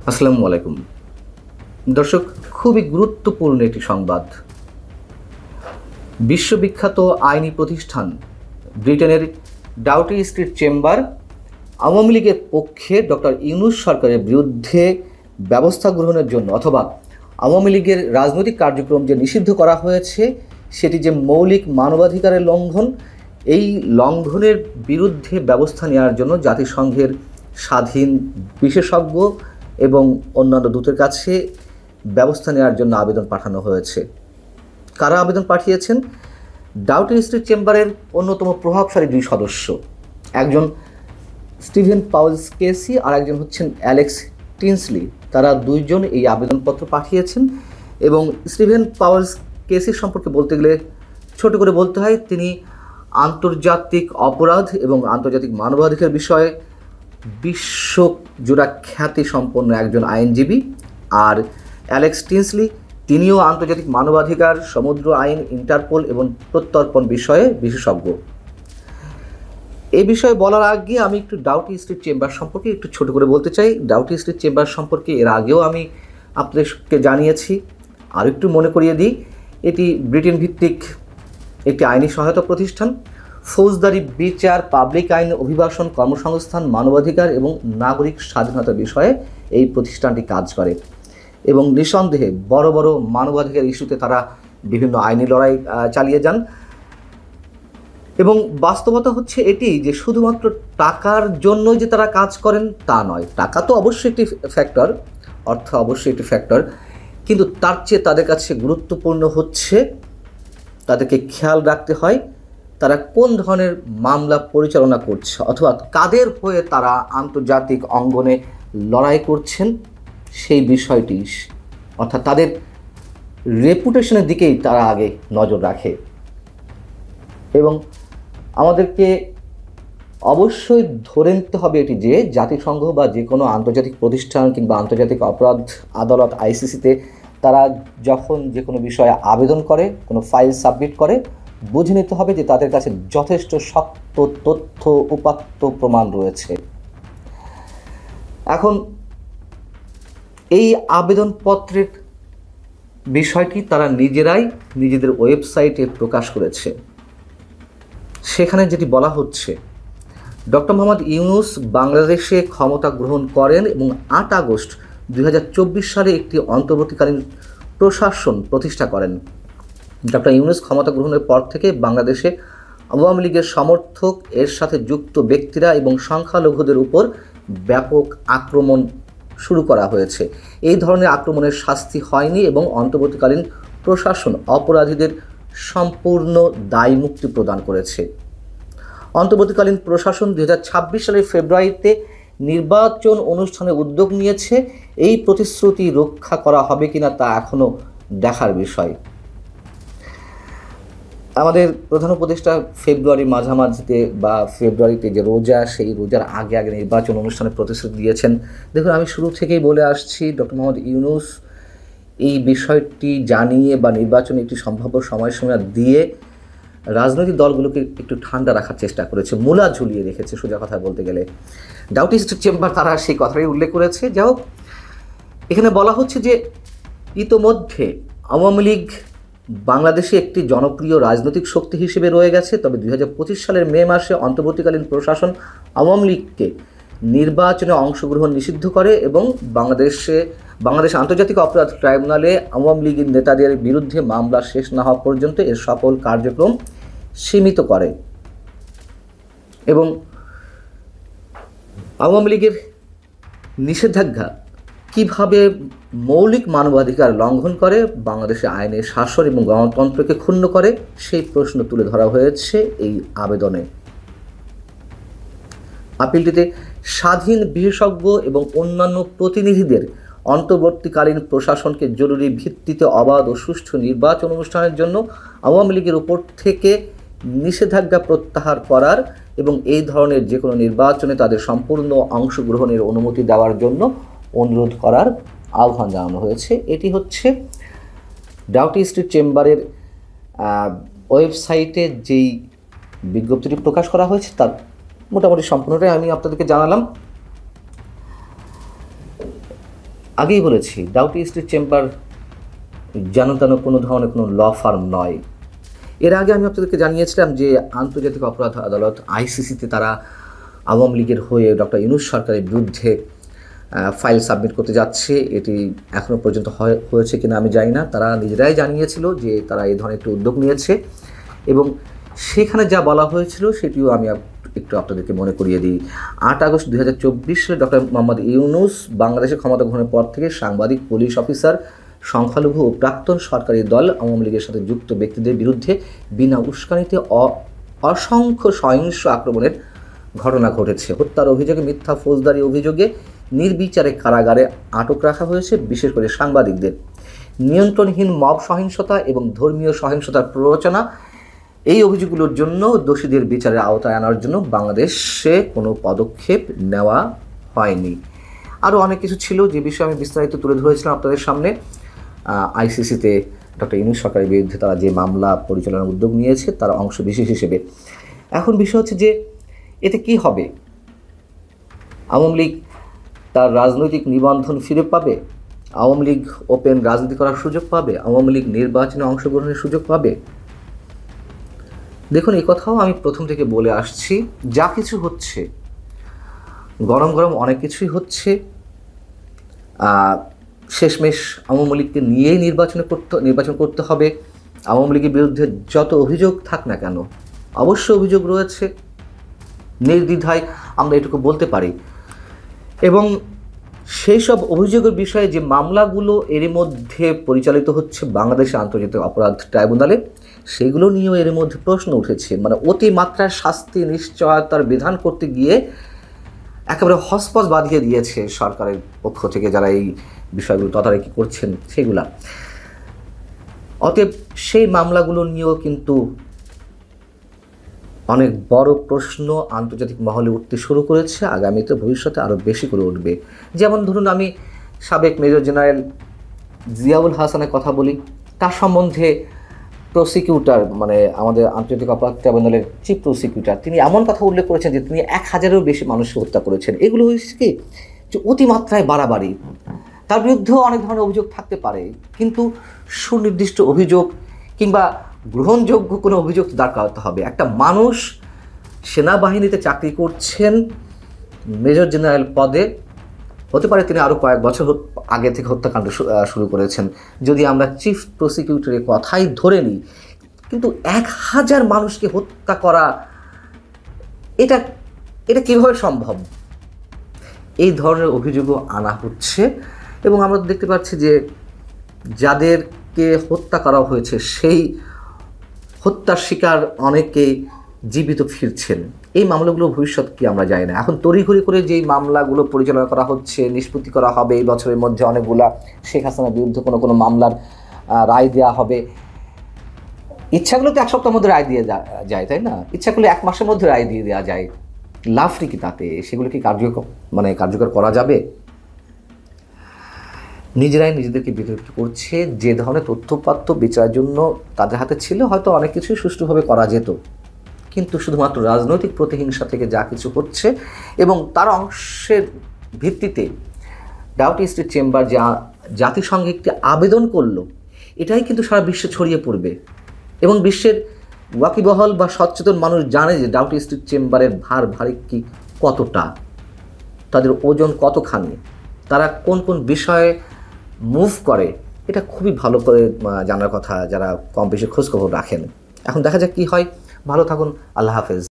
আসসালামু আলাইকুম দর্শক, খুবই গুরুত্বপূর্ণ একটি সংবাদ। বিশ্ববিখ্যাত আইনি প্রতিষ্ঠান ব্রিটেনের ডাউটি স্ট্রিট চেম্বার আওয়ামী লীগের পক্ষে ডক্টর ইউনূস সরকারের বিরুদ্ধে ব্যবস্থা গ্রহণের জন্য অথবা আওয়ামী লীগের রাজনৈতিক কার্যক্রম যে নিষিদ্ধ করা হয়েছে সেটি যে মৌলিক মানবাধিকারের লঙ্ঘন, এই লঙ্ঘনের বিরুদ্ধে ব্যবস্থা নেওয়ার জন্য জাতিসংঘের স্বাধীন বিশেষজ্ঞ এবং অন্যান্য দূতের কাছে ব্যবস্থা নেওয়ার জন্য আবেদন পাঠানো হয়েছে। কারা আবেদন পাঠিয়েছেন? ডাউটি স্ট্রিট চেম্বারের অন্যতম প্রভাবশালী দুই সদস্য, একজন স্টিভেন পাউলস কেসি আর একজন হচ্ছেন অ্যালেক্স টিনসলি। তারা দুইজন এই আবেদনপত্র পাঠিয়েছেন এবং স্টিভেন পাউলস কেসি সম্পর্কে বলতে গেলে ছোট করে বলতে হয় তিনি আন্তর্জাতিক অপরাধ এবং আন্তর্জাতিক মানবাধিকার বিষয়ে বিশ্বজোড়া খ্যাতি সম্পন্ন একজন আইনজীবী। আর অ্যালেক্স টিনসলি তিনিও আন্তর্জাতিক মানবাধিকার, সমুদ্র আইন, ইন্টারপোল এবং প্রত্যর্পণ বিষয়ে বিশেষজ্ঞ। এই বিষয়ে বলার আগে আমি একটু ডাউটি স্ট্রিট চেম্বার সম্পর্কে একটু ছোট করে বলতে চাই। ডাউটি স্ট্রিট চেম্বার সম্পর্কে এর আগেও আমি আপনাদেরকে জানিয়েছি, আর একটু মনে করিয়ে দিই। এটি ব্রিটেন ভিত্তিক একটি আইনি সহায়তা প্রতিষ্ঠান। ফৌজদারি বিচার, পাবলিক আইন, অভিবাসন, কর্মসংস্থান, মানবাধিকার এবং নাগরিক স্বাধীনতা বিষয়ে এই প্রতিষ্ঠানটি কাজ করে এবং নিঃসন্দেহে বড় বড় মানবাধিকার ইস্যুতে তারা বিভিন্ন আইনি লড়াই চালিয়ে যান। এবং বাস্তবতা হচ্ছে এটি যে শুধুমাত্র টাকার জন্য যে তারা কাজ করেন তা নয়। টাকা তো অবশ্যই একটি ফ্যাক্টর, অর্থ অবশ্যই একটি ফ্যাক্টর, কিন্তু তার চেয়ে তাদের কাছে গুরুত্বপূর্ণ হচ্ছে তাদেরকে খেয়াল রাখতে হয় তারা কোন ধরনের মামলা পরিচালনা করছে অথবা কাদের হয়ে তারা আন্তর্জাতিক অঙ্গনে লড়াই করছেন সেই বিষয়টি, অর্থাৎ তাদের রেপুটেশনের দিকেই তারা আগে নজর রাখে। এবং আমাদেরকে অবশ্যই ধরে নিতে হবে এটি যে জাতিসংঘ বা যে কোনো আন্তর্জাতিক প্রতিষ্ঠান কিংবা আন্তর্জাতিক অপরাধ আদালত আইসিসিতে তারা যখন যে কোনো বিষয়ে আবেদন করে, কোনো ফাইল সাবমিট করে, বুঝে নিতে হবে যে তাদের কাছে যথেষ্ট শক্ত তথ্য উপাত্ত প্রমাণ রয়েছে। এখন এই আবেদনপত্রের বিষয়টি তারা নিজেরাই নিজেদের ওয়েবসাইটে প্রকাশ করেছে। সেখানে যেটি বলা হচ্ছে, ডক্টর মোহাম্মদ ইউনূস বাংলাদেশে ক্ষমতা গ্রহণ করেন এবং 8 আগস্ট 2024 সালে একটি অন্তর্বর্তীকালীন প্রশাসন প্রতিষ্ঠা করেন। ডক্টর ইউনূস ক্ষমতা গ্রহণের পর থেকে বাংলাদেশে আওয়ামী লীগের সমর্থক, এর সাথে যুক্ত ব্যক্তিরা এবং সংখ্যালঘুদের উপর ব্যাপক আক্রমণ শুরু করা হয়েছে। এই ধরনের আক্রমণের শাস্তি হয়নি এবং অন্তর্বর্তীকালীন প্রশাসন অপরাধীদের সম্পূর্ণ দায় মুক্তি প্রদান করেছে। অন্তর্বর্তীকালীন প্রশাসন 2026 সালের ফেব্রুয়ারিতে নির্বাচন অনুষ্ঠানের উদ্যোগ নিয়েছে। এই প্রতিশ্রুতি রক্ষা করা হবে কিনা তা এখনও দেখার বিষয়। আমাদের প্রধান উপদেষ্টা ফেব্রুয়ারি মাঝামাঝিতে বা ফেব্রুয়ারিতে যে রোজা, সেই রোজার আগে আগে নির্বাচন অনুষ্ঠানের প্রতিশ্রুতি দিয়েছেন। দেখুন, আমি শুরু থেকেই বলে আসছি, ডক্টর মোহাম্মদ ইউনূস এই বিষয়টি জানিয়ে বা নির্বাচনে একটি সম্ভাব্য সময়সীমা দিয়ে রাজনৈতিক দলগুলোকে একটু ঠান্ডা রাখার চেষ্টা করেছে, মূলা ঝুলিয়ে রেখেছে সোজা কথা বলতে গেলে। ডাউটি স্ট্রিট চেম্বার তারা সেই কথাটাই উল্লেখ করেছে। যাই হোক, এখানে বলা হচ্ছে যে ইতোমধ্যে আওয়ামী লীগ বাংলাদেশে একটি জনপ্রিয় রাজনৈতিক শক্তি হিসেবে রয়ে গেছে। তবে 2025 সালের মে মাসে অন্তর্বর্তীকালীন প্রশাসন আওয়ামী লীগকে নির্বাচনে অংশগ্রহণ নিষিদ্ধ করে এবং বাংলাদেশ আন্তর্জাতিক অপরাধ ট্রাইব্যুনালে আওয়ামী লীগের নেতাদের বিরুদ্ধে মামলা শেষ না হওয়া পর্যন্ত এর সকল কার্যক্রম সীমিত করে। এবং আওয়ামী লীগের নিষেধাজ্ঞা কিভাবে মৌলিক মানবাধিকার লঙ্ঘন করে, বাংলাদেশে আইনের শাসন এবং গণতন্ত্রকে ক্ষুণ্ণ করে, সেই প্রশ্ন তুলে ধরা হয়েছে এই আবেদনে। আপিলটিতে স্বাধীন বিশেষজ্ঞ এবং অন্যান্য প্রতিনিধিদের অন্তর্বর্তীকালীন প্রশাসনকে জরুরি ভিত্তিতে অবাধ ও সুষ্ঠু নির্বাচন অনুষ্ঠানের জন্য আওয়ামী লীগের উপর থেকে নিষেধাজ্ঞা প্রত্যাহার করার এবং এই ধরনের যে কোনো নির্বাচনে তাদের সম্পূর্ণ অংশগ্রহণের অনুমতি দেওয়ার জন্য অনুরোধ করার আহ্বান জানানো হয়েছে। এটি হচ্ছে ডাউটি স্ট্রিট চেম্বারের ওয়েবসাইটে যেই বিজ্ঞপ্তিটি প্রকাশ করা হয়েছে তার মোটামুটি সম্পূর্ণটাই আমি আপনাদেরকে জানালাম। আগেই বলেছি, ডাউটি স্ট্রিট চেম্বার যেন তেন কোনো ধরনের কোনো ল ফার্ম নয়। এর আগে আমি আপনাদেরকে জানিয়েছিলাম যে আন্তর্জাতিক অপরাধ আদালত আইসিসিতে তারা আওয়ামী লীগের হয়ে ডক্টর ইউনূস সরকারের বিরুদ্ধে ফাইল সাবমিট করতে যাচ্ছে। এটি এখনও পর্যন্ত হয়েছে কিনা আমি জানি না। তারা নিজেরাই জানিয়েছিল যে তারা এই ধরনের একটি উদ্যোগ নিয়েছে, এবং সেখানে যা বলা হয়েছিল সেটিও আমি একটু আপনাদেরকে মনে করিয়ে দিই। 8 আগস্ট 2024 সালে ডক্টর মোহাম্মদ ইউনূস বাংলাদেশে ক্ষমতা গ্রহণের পর থেকে সাংবাদিক, পুলিশ অফিসার, সংখ্যালঘু ও প্রাক্তন সরকারি দল আওয়ামী লীগের সাথে যুক্ত ব্যক্তিদের বিরুদ্ধে বিনা উস্কানিতে অসংখ্য সহিংস আক্রমণের ঘটনা ঘটেছে। হত্যার অভিযোগে, মিথ্যা ফৌজদারি অভিযোগে নির্বিচারে কারাগারে আটক রাখা হয়েছে, বিশেষ করে সাংবাদিকদের। নিয়ন্ত্রণহীন মব সহিংসতা এবং ধর্মীয় সহিংসতার প্ররোচনা, এই অভিযোগগুলোর জন্য দোষীদের বিচারের আওতায় আনার জন্য বাংলাদেশে কোনো পদক্ষেপ নেওয়া হয়নি। আরও অনেক কিছু ছিল যে বিষয়ে আমি বিস্তারিত তুলে ধরেছিলাম আপনাদের সামনে। আইসিসিতে ডক্টর ইউনূস সরকারের বিরুদ্ধে তারা যে মামলা পরিচালনার উদ্যোগ নিয়েছে তার অংশ বিশেষ হিসেবে। এখন বিষয় হচ্ছে যে এতে কি হবে? আওয়ামী লীগ তার রাজনৈতিক নিবন্ধন ফিরে পাবে? আওয়ামী লীগ ওপেন রাজনীতি করার সুযোগ পাবে? আওয়ামী লীগ নির্বাচনে অংশগ্রহণের সুযোগ পাবে? দেখুন, এই কথাও আমি প্রথম থেকে বলে আসছি, যা কিছু হচ্ছে গরম গরম অনেক কিছুই হচ্ছে। শেষমেশ আওয়ামী লীগকে নিয়েই নির্বাচন করতে হবে। আওয়ামী লীগের বিরুদ্ধে যত অভিযোগ থাক না কেন, অবশ্য অভিযোগ রয়েছে, নির্দ্বিধায় আমরা এটুকু বলতে পারি। এবং সেই সব অভিযোগের বিষয়ে যে মামলাগুলো এর মধ্যে পরিচালিত হচ্ছে বাংলাদেশের আন্তর্জাতিক অপরাধ ট্রাইব্যুনালে, সেগুলো নিয়েও এর মধ্যে প্রশ্ন উঠেছে। মানে অতিমাত্রার শাস্তি নিশ্চয়তার বিধান করতে গিয়ে একেবারে হসপস বাঁধিয়ে দিয়েছে সরকারের পক্ষ থেকে যারা এই বিষয়গুলো তদারকি করছেন সেগুলা। অতএব সেই মামলাগুলো নিয়েও কিন্তু অনেক বড় প্রশ্ন আন্তর্জাতিক মহলে উঠতে শুরু করেছে, আগামীতে ভবিষ্যতে আরও বেশি করে উঠবে। যেমন ধরুন, আমি সাবেক মেজর জেনারেল জিয়াউল হাসানের কথা বলি। তার সম্বন্ধে প্রসিকিউটর, মানে আমাদের আন্তর্জাতিক অপরাধ ট্রাইব্যুনালের চিফ প্রসিকিউটর, তিনি এমন কথা উল্লেখ করেছেন যে তিনি 1000-এরও বেশি মানুষকে হত্যা করেছেন। এগুলো হয়েছে কি, যে অতিমাত্রায় বাড়াবাড়ি। তার বিরুদ্ধেও অনেক ধরনের অভিযোগ থাকতে পারে, কিন্তু সুনির্দিষ্ট অভিযোগ কিংবা গ্রহণযোগ্য কোনো অভিযোগ দাঁড় করাতে হবে। একটা মানুষ সেনাবাহিনীতে চাকরি করছেন, মেজর জেনারেল পদে, হতে পারে তিনি আরও কয়েক বছর আগে থেকে হত্যাকাণ্ড শুরু করেছেন। যদি আমরা চিফ প্রসিকিউটরের কথাই ধরে নিই, কিন্তু 1000 মানুষকে হত্যা করা, এটা কীভাবে সম্ভব? এই ধরনের অভিযোগও আনা হচ্ছে। এবং আমরা দেখতে পাচ্ছি যে যাদেরকে হত্যা করা হয়েছে সেই হত্যার শিকার অনেকেই জীবিত ফিরছেন। এই মামলাগুলো ভবিষ্যৎ কি আমরা জানি না। এখন তড়িঘড়ি করে যেই মামলাগুলো পরিচালনা করা হচ্ছে, নিষ্পত্তি করা হবে এই বছরের মধ্যে অনেকগুলা, শেখ হাসিনার বিরুদ্ধে কোনো মামলার রায় দেওয়া হবে। ইচ্ছাগুলো তো 1 সপ্তাহের মধ্যে রায় দিয়ে যায়, তাই না? ইচ্ছা করলে 1 মাসের মধ্যে রায় দিয়ে দেওয়া যায়। লাভটি কি তাতে? সেগুলো কি কার্যকর করা যাবে? নিজেরাই নিজেদেরকে বিতর্কিত করছে। যে ধরনের তথ্যপাত্র বিচারের জন্য তাদের হাতে ছিল, হয়তো অনেক কিছুই সুষ্ঠুভাবে করা যেত, কিন্তু শুধুমাত্র রাজনৈতিক প্রতিহিংসা থেকে যা কিছু হচ্ছে এবং তার অংশের ভিত্তিতে ডাউটি স্ট্রিট চেম্বার যা জাতিসংঘে একটি আবেদন করলো, এটাই কিন্তু সারা বিশ্বে ছড়িয়ে পড়বে। এবং বিশ্বের ওয়াকিবহল বা সচেতন মানুষ জানে যে ডাউটি স্ট্রিট চেম্বারের ভারী কি কতটা, তাদের ওজন কতখানি, তারা কোন কোন বিষয়ে মুভ করে, এটা খুবই ভালো করে জানার কথা যারা কম বেশি খোঁজখবর রাখেন। এখন দেখা যাক কি হয়। ভালো থাকুন। আল্লাহ হাফেজ।